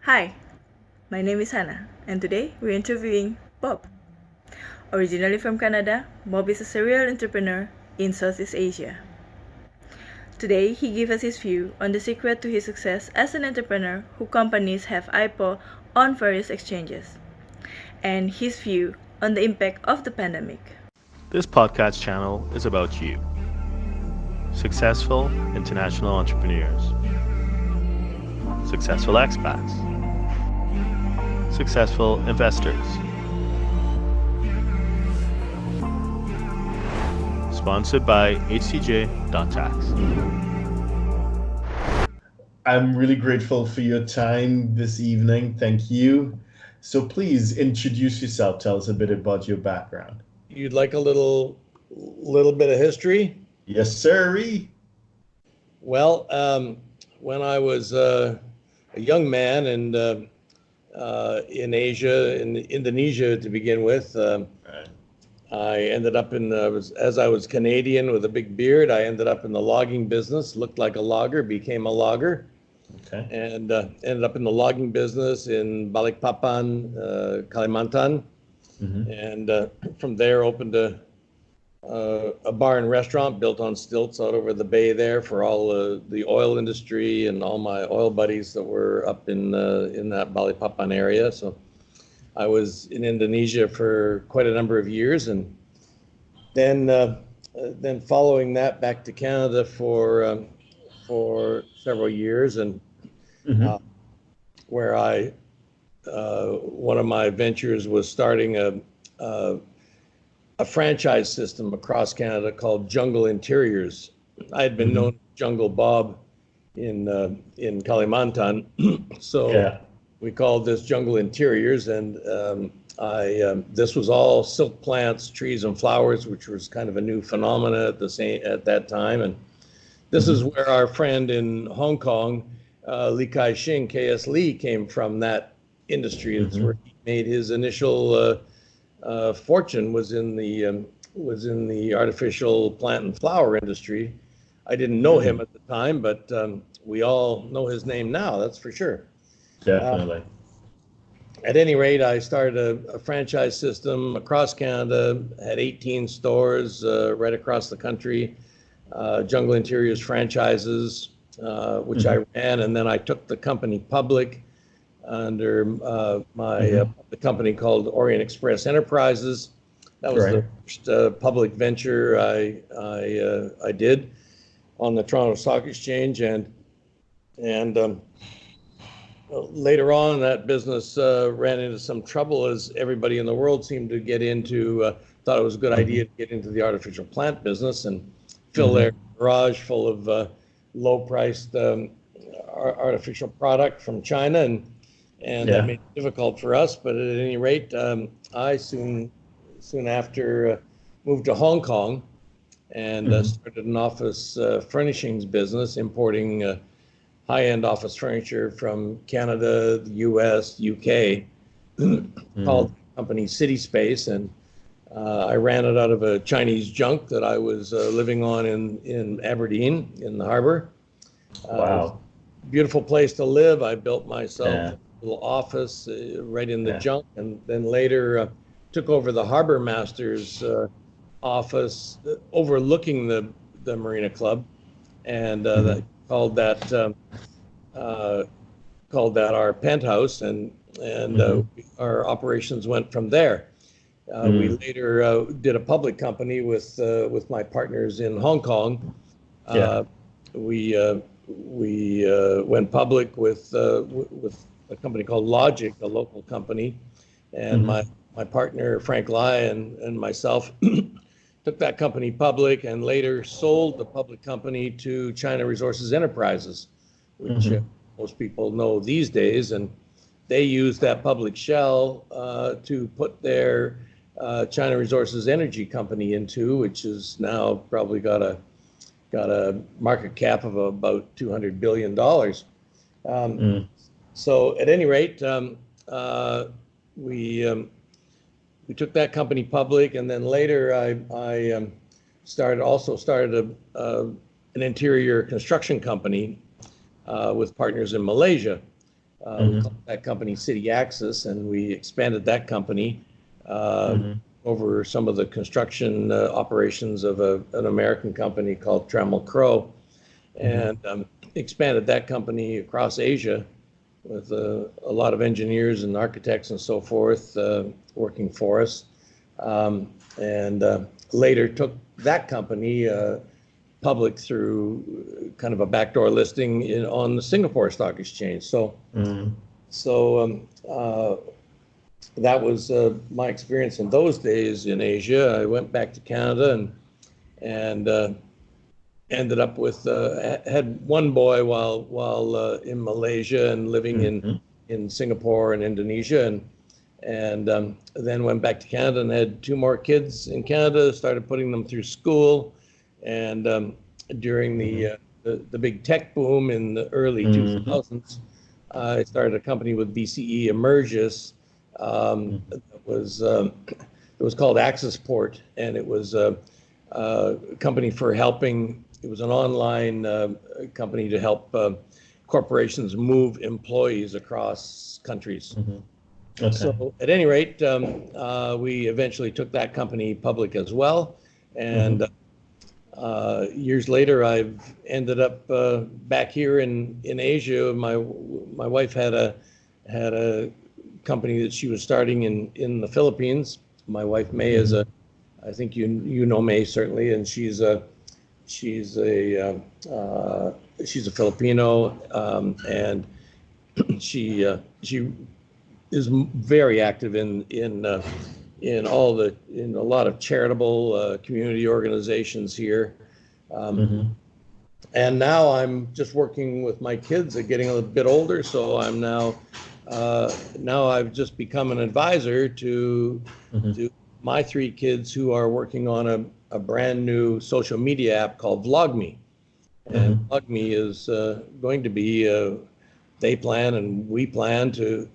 Hi, my name is Hannah, and today we're interviewing Bob. Originally from Canada, Bob is a serial entrepreneur in Southeast Asia. Today, he gives us his view on the secret to his success as an entrepreneur who companies have IPO on various exchanges, and his view on the impact of the pandemic. This podcast channel is about you, successful international entrepreneurs, successful expats, successful investors. Sponsored by HCJ.tax. I'm really grateful for your time this evening. Thank you. So please introduce yourself. Tell us a bit about your background. You'd like a little bit of history? Yes, sir. Well, when I was a young man and in Asia, in Indonesia to begin with, Right. I ended up as I was Canadian with a big beard, I ended up in the logging business, looked like a logger, became a logger, Okay. and ended up in the logging business in Balikpapan, Kalimantan, Mm-hmm. and from there opened a bar and restaurant built on stilts out over the bay there for all the oil industry and all my oil buddies that were up in that Balikpapan area. So I was in Indonesia for quite a number of years, and then following that back to Canada for several years, and Mm-hmm. uh, where I one of my ventures was starting a franchise system across Canada called Jungle Interiors. I had been Mm-hmm. known as Jungle Bob in Kalimantan, so Yeah. we called this Jungle Interiors, and this was all silk plants, trees, and flowers, which was kind of a new phenomena at that time. And this is Mm-hmm. where our friend in Hong Kong, Li Kai-shing, K.S. Lee, came from. That industry. It's Mm-hmm. where he made his initial fortune was in the artificial plant and flower industry. I didn't know him Mm-hmm. at the time, but we all know his name now. That's for sure. Uh, Definitely. at any rate, I started a franchise system across Canada, had 18 stores right across the country, Jungle Interiors franchises, which I Mm-hmm. ran, and then I took the company public under Mm-hmm. the company called Orient Express Enterprises. That was the Right. first public venture I did on the Toronto Stock Exchange, and later on, that business ran into some trouble as everybody in the world seemed to get into. Thought it was a good Mm-hmm. idea to get into the artificial plant business and fill their Mm-hmm. garage full of low-priced artificial product from China, and that Yeah. made it difficult for us. But at any rate, I soon after moved to Hong Kong and Mm-hmm. started an office furnishings business, importing high-end office furniture from Canada, the U.S., UK, Mm-hmm. called the company City Space, and I ran it out of a Chinese junk that I was living on in Aberdeen in the harbor. It was Wow. a beautiful place to live. I built myself Yeah. a little office right in the Yeah. junk, and then later took over the harbor master's office overlooking the Marina Club, and Mm-hmm. called that uh, called that our penthouse, and Mm-hmm. our operations went from there. We Mm. later did a public company with my partners in Hong Kong. Yeah. Uh, we went public with a company called Logic, a local company, and Mm-hmm. my partner Frank Lai and myself took that company public and later sold the public company to China Resources Enterprises, which Mm-hmm. most people know these days, and they used that public shell to put their China Resources Energy Company into, which has now probably got a market cap of about $200 billion. Um, Mm. so at any rate, we we took that company public, and then later I started an interior construction company with partners in Malaysia. We called that company City Access, and we expanded that company over some of the construction operations of an American company called Trammell Crow, and expanded that company across Asia with a lot of engineers and architects and so forth working for us. And later took that company public through kind of a backdoor listing on the Singapore Stock Exchange. So, that was my experience in those days in Asia. I went back to Canada and ended up with had one boy while in Malaysia and living in Singapore and Indonesia, and then went back to Canada and had two more kids in Canada. Started putting them through school, and during the big tech boom in the early 2000s, I started a company with BCE Emergis. It was called Accessport, and it was a company for helping. It was an online company to help corporations move employees across countries. Okay. So at any rate, we eventually took that company public as well, and years later, I've ended up back here in Asia. My wife had a company that she was starting in the Philippines. My wife May is I think you know May certainly, and she's a Filipino, and she is very active in a lot of charitable community organizations here. And now I'm just working with my kids. They're getting a bit older, so I'm now I've just become an advisor to my three kids who are working on a brand new social media app called VlogMe. And VlogMe is going to be they plan and we plan to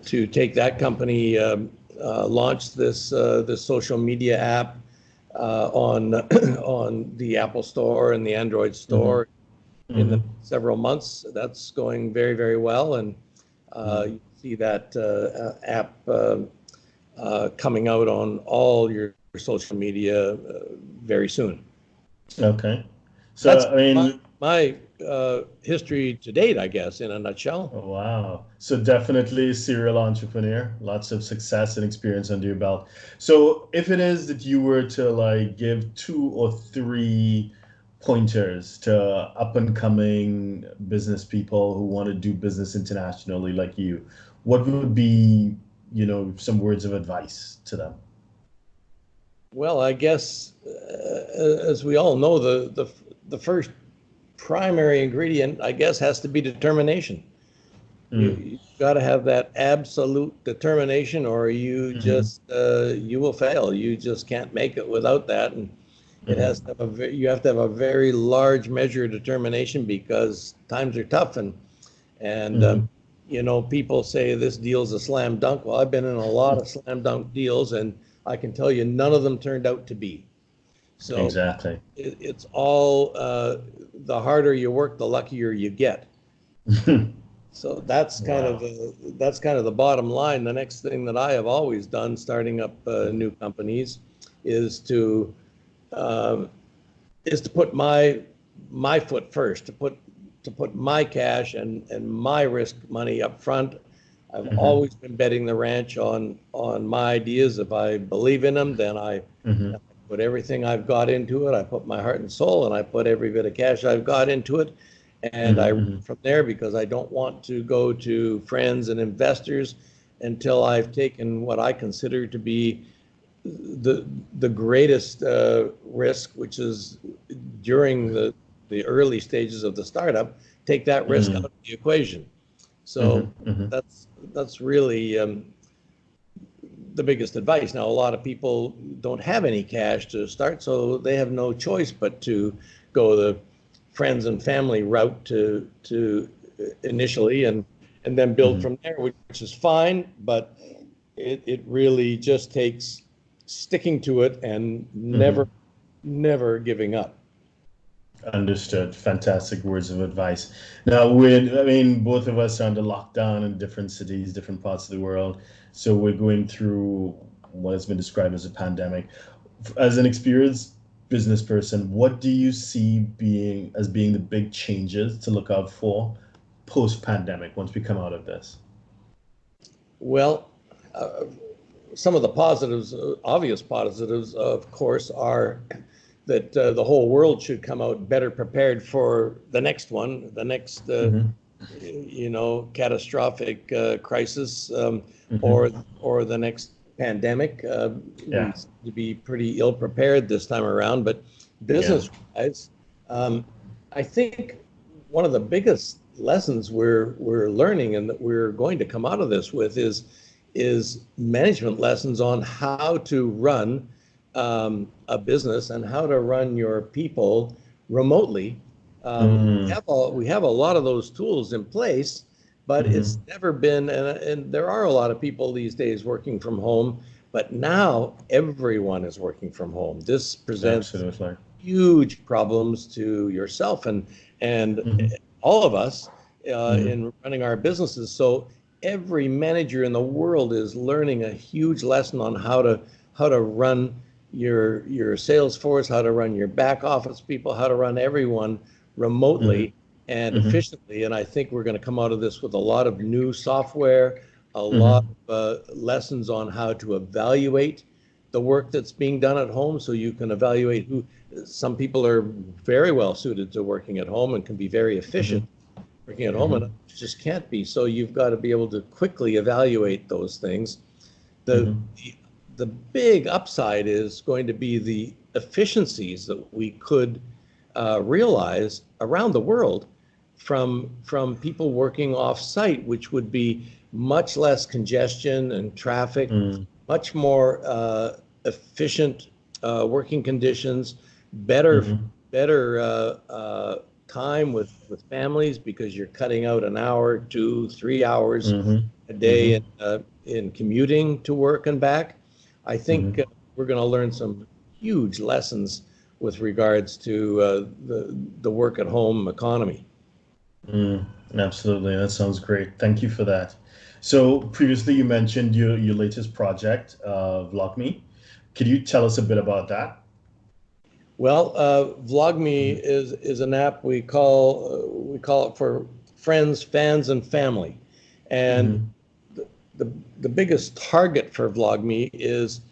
take that company, launch this social media app on the Apple Store and the Android Store in the several months. That's going very, very well, and you see that app coming out on all your social media very soon. Okay, so that's I mean, my history to date, I guess, in a nutshell. Oh, wow. So definitely serial entrepreneur, lots of success and experience under your belt. So if it is that you were to like give 2 or 3 pointers to up and coming business people who want to do business internationally like you, what would be, some words of advice to them? Well, I guess as we all know, the first primary ingredient, I guess, has to be determination. You've got to have that absolute determination, or you just you will fail. You just can't make it without that, and it has to have you have to have a very large measure of determination because times are tough, and people say this deal's a slam dunk. Well, I've been in a lot of slam dunk deals, and I can tell you none of them turned out to be. So exactly, it's all the harder you work, the luckier you get. So that's kind of the bottom line. The next thing that I have always done, starting up new companies, is to put my foot first, to put my cash and my risk money up front. I've always been betting the ranch on my ideas. If I believe in them, then I put everything I've got into it. I put my heart and soul, and I put every bit of cash I've got into it. And I from there, because I don't want to go to friends and investors until I've taken what I consider to be the greatest risk, which is during the early stages of the startup, take that risk out of the equation. So that's really the biggest advice. Now, a lot of people don't have any cash to start, so they have no choice but to go the friends and family route to initially, and then build from there, which is fine, but it really just takes sticking to it and never giving up. Understood. Fantastic words of advice. Now, I mean, both of us are under lockdown in different cities, different parts of the world. So we're going through what has been described as a pandemic. As an experienced business person, what do you see being the big changes to look out for post-pandemic once we come out of this? Well, some of the positives, obvious positives, of course, are that the whole world should come out better prepared for the next one, the next, catastrophic crisis, or the next pandemic. Yeah. We seem to be pretty ill prepared this time around, but business-wise, I think one of the biggest lessons we're learning and that we're going to come out of this with is management lessons on how to run a business and how to run your people remotely. We have a lot of those tools in place, but it's never been, and there are a lot of people these days working from home, but now everyone is working from home. This presents Absolutely. huge problems to yourself and all of us in running our businesses. So every manager in the world is learning a huge lesson on how to run your sales force, how to run your back office people, how to run everyone remotely and efficiently. And I think we're going to come out of this with a lot of new software, a lot of lessons on how to evaluate the work that's being done at home, so you can evaluate some people are very well suited to working at home and can be very efficient working at home, and others just can't be. So you've got to be able to quickly evaluate those things. The big upside is going to be the efficiencies that we could realize around the world from people working off-site, which would be much less congestion and traffic, much more efficient working conditions, better time with families, because you're cutting out an hour, 2, 3 hours a day in commuting to work and back. I think we're going to learn some huge lessons with regards to the work at home economy. Absolutely. That sounds great. Thank you for that. So previously you mentioned your latest project, VlogMe. Could you tell us a bit about that? Well, VlogMe is an app we call it for friends, fans, and family. And the biggest target for VlogMe is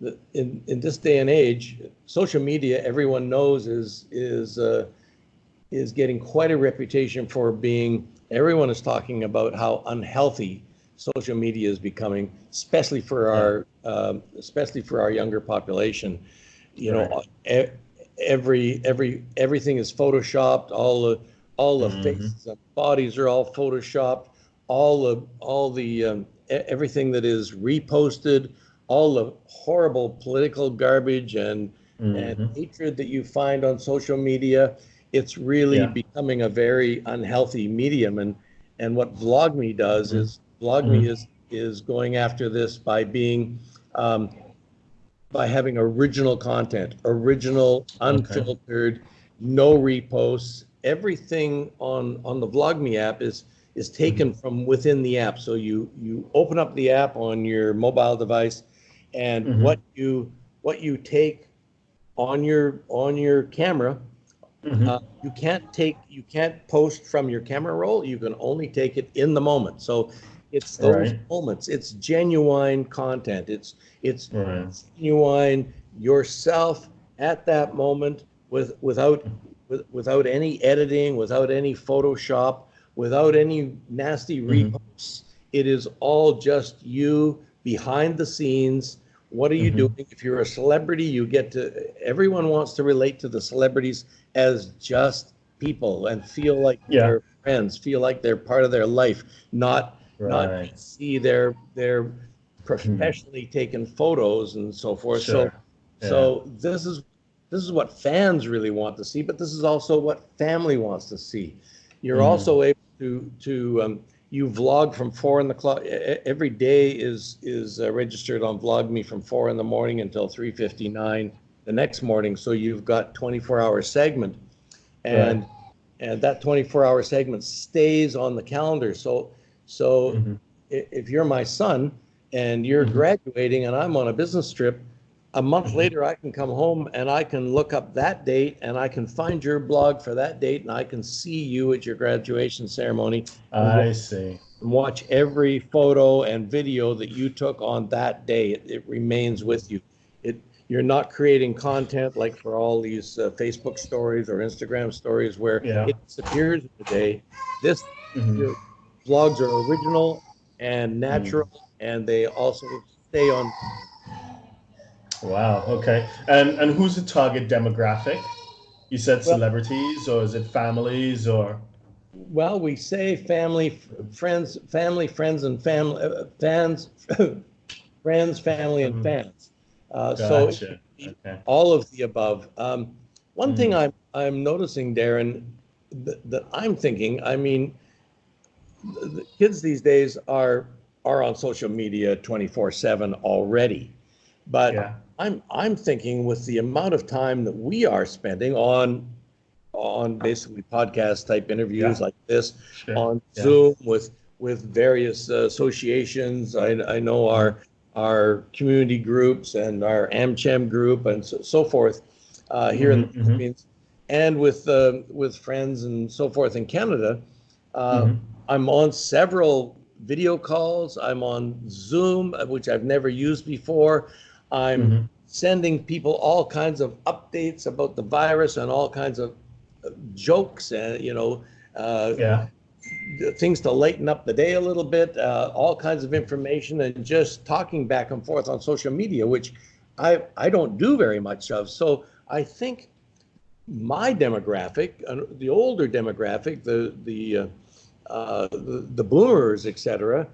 that in this day and age, social media, everyone knows is getting quite a reputation for being. Everyone is talking about how unhealthy social media is becoming, especially for our younger population. You know, everything is photoshopped. All the faces and bodies are all photoshopped. All the everything that is reposted, all the horrible political garbage and hatred that you find on social media. It's really becoming a very unhealthy medium. And what VlogMe does is VlogMe is going after this by being by having original content, original, unfiltered, no reposts. Everything on the VlogMe app is taken from within the app. So you open up the app on your mobile device, and what you take on your camera, you can't post from your camera roll. You can only take it in the moment. So it's those moments. It's genuine content. It's genuine yourself at that moment without any editing, without any Photoshop, without any nasty reposts. It is all just you behind the scenes. What are you doing? If you're a celebrity, everyone wants to relate to the celebrities as just people and feel like they're friends, feel like they're part of their life, not see their professionally taken photos and so forth. So this is what fans really want to see, but this is also what family wants to see. You're also able to you vlog from 4 in the clock. Every day is registered on VlogMe from 4 in the morning until 3:59 the next morning. So you've got 24-hour segment, and Right. and that 24-hour segment stays on the calendar. So Mm-hmm. if you're my son and you're Mm-hmm. graduating and I'm on a business trip, a month Mm-hmm. later I can come home and I can look up that date and I can find your blog for that date and I can see you at your graduation ceremony and I see. watch every photo and video that you took on that day. It remains with you. You're not creating content like for all these Facebook stories or Instagram stories where Yeah. it disappears in a day. This Mm-hmm. Your vlogs are original and Mm. natural, and they also stay on. Wow. Okay. And who's the target demographic? You said Well, celebrities, or is it families, or? well, we say family, friends, and family fans, friends, family, and Mhm. fans. So it could Gotcha. be Okay. all of the above. One thing Mm. I'm noticing, Darren, that I'm thinking. I mean, the kids these days are on social media 24/7 already, but Yeah. I'm thinking with the amount of time that we are spending on basically podcast type interviews Yeah. like this Sure. on Yeah. Zoom with various associations. I know Mm. our community groups and our AmChem group and so forth here in the Mm-hmm. Mm-hmm. Philippines, and with friends and so forth in Canada. Uh, Mm-hmm. I'm on several video calls. I'm on Zoom, which I've never used before. I'm Mm-hmm. sending people all kinds of updates about the virus and all kinds of jokes and uh, Yeah. things to lighten up the day a little bit, all kinds of information, and just talking back and forth on social media, which I don't do very much of. So I think my demographic, the older demographic, the boomers, etc.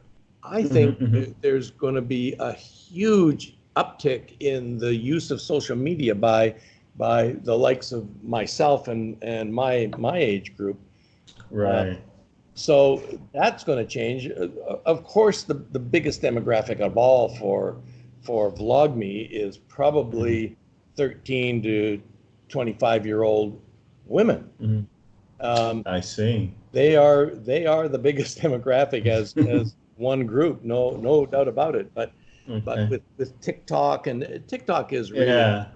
I think Mm-hmm. Mm-hmm. there's going to be a huge uptick in the use of social media by the likes of myself and my age group. Uh, Right. so that's going to change. Of course, the biggest demographic of all for VlogMe is Mm-hmm. probably 13 to 25-year-old women. Mm-hmm. Um, I see. they are the biggest demographic as one group, no doubt about it. But Okay. with TikTok, and TikTok is really Yeah.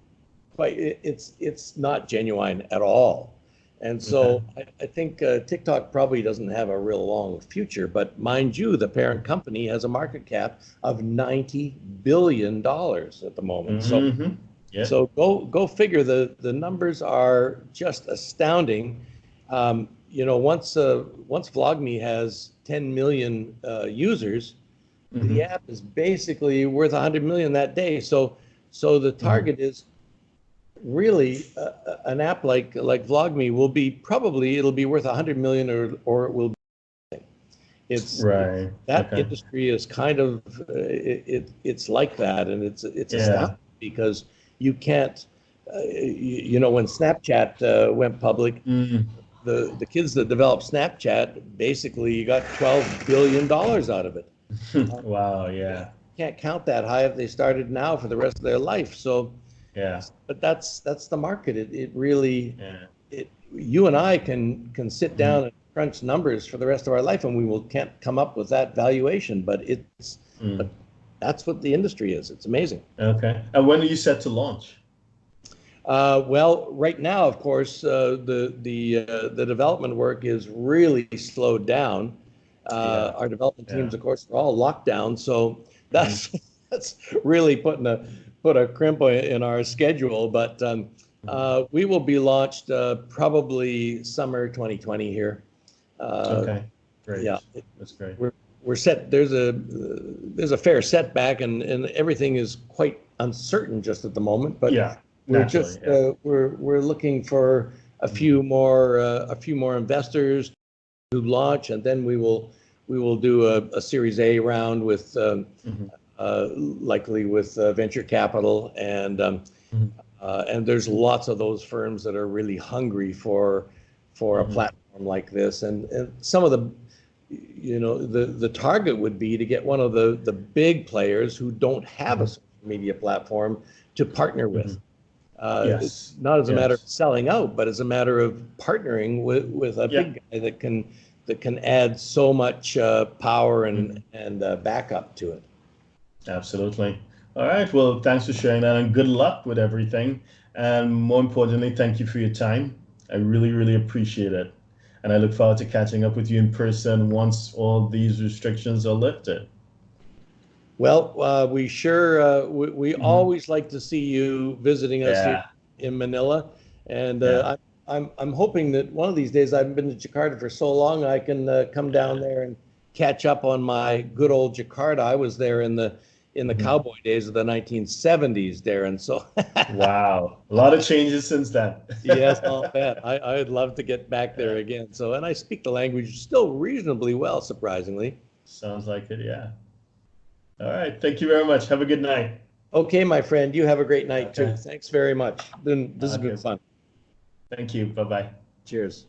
quite, it's not genuine at all. And Okay. so I think TikTok probably doesn't have a real long future. But mind you, the parent company has a market cap of $90 billion at the moment. So Mm-hmm. Yeah. so go figure. The numbers are just astounding. Once VlogMe has 10 million users, the Mm-hmm. app is basically worth 100 million that day. So the Mm-hmm. target is really an app like VlogMe will be probably it'll be worth 100 million or it will be. It's Right. that Okay. industry is kind of it's like that, and it's astounding Yeah. because you can't when Snapchat went public, Mm. the kids that developed Snapchat basically got $12 billion out of it. Wow. Yeah, Yeah. can't count that high if they started now for the rest of their life. So, Yeah. but that's the market. It really Yeah. it you and I can sit Mm-hmm. down and crunch numbers for the rest of our life, and we will can't come up with that valuation. But Mm. that's what the industry is. It's amazing. Okay. And when are you set to launch? Well, right now, of course, the development work is really slowed down. Yeah. Our development Yeah. teams, of course, are all locked down, so Mm-hmm. that's really put a crimp in our schedule. But Mm-hmm. we will be launched probably summer 2020 here. Uh, Okay. yeah, Great. That's great. we're set. There's a fair setback, and everything is quite uncertain just at the moment. But Yeah. Naturally. Yeah. we're looking for Mm-hmm. a few more investors to launch, and then we will do a Series A round with Mm-hmm. likely with venture capital, Mm-hmm. and there's lots of those firms that are really hungry for a Mm-hmm. platform like this, and some of the target would be to get one of the big players who don't have a Mm-hmm. social media platform to partner Mm-hmm. with. Yes. Not as a matter of Yes. selling out, but as a matter of partnering with a Yeah. big guy that can add so much power Mhm. and backup to it. Absolutely. All right. Well, thanks for sharing that and good luck with everything. And more importantly, thank you for your time. I really, really appreciate it. And I look forward to catching up with you in person once all these restrictions are lifted. Well, we Mhm. always like to see you visiting us here Yeah. in Manila, and Yeah. I'm hoping that one of these days, I haven't been to Jakarta for so long, I can come down Yeah. there and catch up on my good old Jakarta. I was there in the Mhm. cowboy days of the 1970s, Darren. So Wow. A lot of changes since then. yes, I'll bet. I'd love to get back there Yeah. again. So, and I speak the language still reasonably well, surprisingly. Sounds like it. Yeah. All right. Thank you very much. Have a good night. Okay, my friend, you have a great night too. Okay. Thanks very much. This has been Okay. fun. Thank you. Bye bye. Cheers.